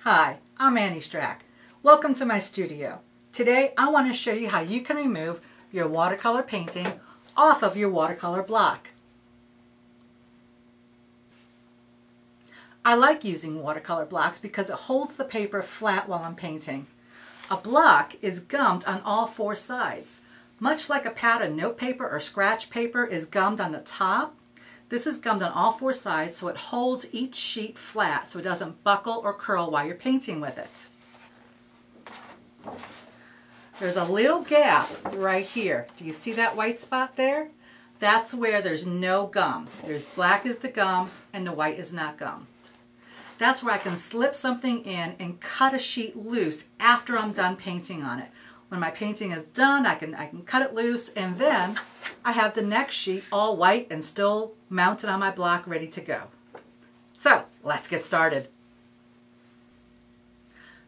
Hi, I'm Annie Strack. Welcome to my studio. Today I want to show you how you can remove your watercolor painting off of your watercolor block. I like using watercolor blocks because it holds the paper flat while I'm painting. A block is gummed on all four sides. Much like a pad of notepaper or scratch paper is gummed on the top, this is gummed on all four sides so it holds each sheet flat so it doesn't buckle or curl while you're painting with it. There's a little gap right here. Do you see that white spot there? That's where there's no gum. There's black is the gum and the white is not gummed. That's where I can slip something in and cut a sheet loose after I'm done painting on it. When my painting is done, I can cut it loose, and then I have the next sheet all white and still mounted on my block ready to go. So let's get started.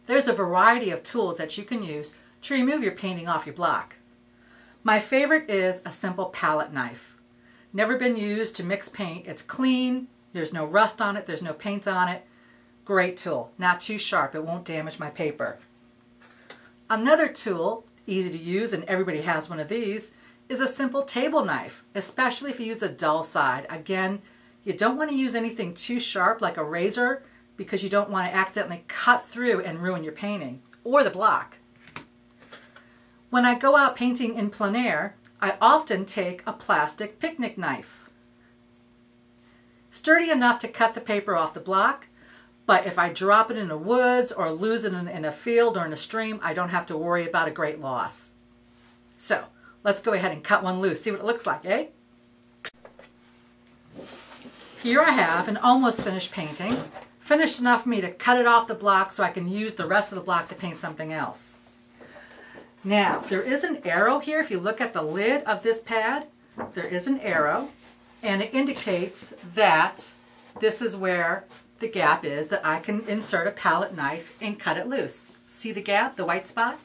There's a variety of tools that you can use to remove your painting off your block. My favorite is a simple palette knife. Never been used to mix paint. It's clean, there's no rust on it, there's no paint on it. Great tool, not too sharp, it won't damage my paper. Another tool, easy to use, and everybody has one of these, is a simple table knife, especially if you use the dull side. Again, you don't want to use anything too sharp like a razor because you don't want to accidentally cut through and ruin your painting or the block. When I go out painting in plein air, I often take a plastic picnic knife. Sturdy enough to cut the paper off the block, but if I drop it in the woods or lose it in a field or in a stream, I don't have to worry about a great loss. So let's go ahead and cut one loose. See what it looks like, eh? Here I have an almost finished painting. Finished enough for me to cut it off the block so I can use the rest of the block to paint something else. Now, there is an arrow here. If you look at the lid of this pad, there is an arrow, and it indicates that this is where the gap is that I can insert a palette knife and cut it loose. See the gap, the white spot?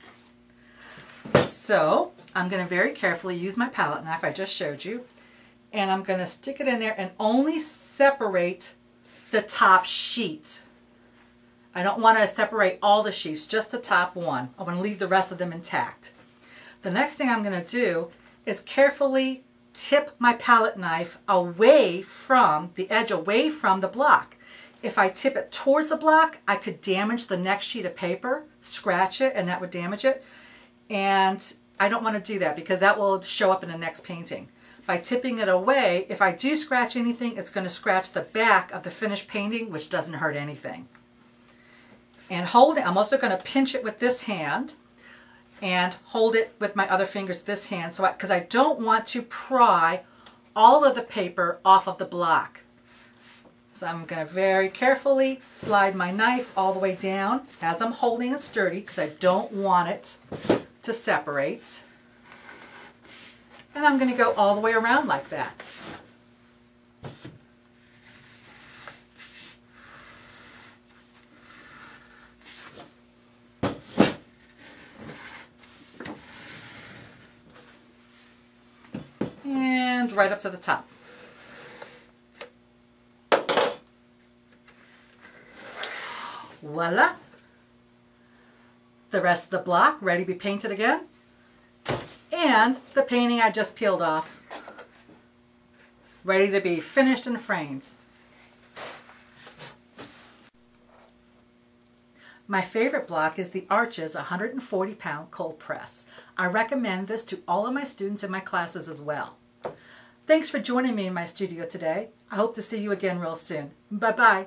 So I'm going to very carefully use my palette knife I just showed you, and I'm going to stick it in there and only separate the top sheet. I don't want to separate all the sheets, just the top one. I want to leave the rest of them intact. The next thing I'm going to do is carefully tip my palette knife away from the edge, away from the block. If I tip it towards the block, I could damage the next sheet of paper, scratch it, and that would damage it. And I don't want to do that because that will show up in the next painting. By tipping it away, if I do scratch anything, it's going to scratch the back of the finished painting, which doesn't hurt anything. And hold it. I'm also going to pinch it with this hand and hold it with my other fingers this hand, so because I don't want to pry all of the paper off of the block. So I'm going to very carefully slide my knife all the way down as I'm holding it sturdy because I don't want it to separate. And I'm going to go all the way around like that. And right up to the top. Voila! The rest of the block ready to be painted again. And the painting I just peeled off, ready to be finished and framed. My favorite block is the Arches 140-pound cold press. I recommend this to all of my students in my classes as well. Thanks for joining me in my studio today. I hope to see you again real soon. Bye-bye.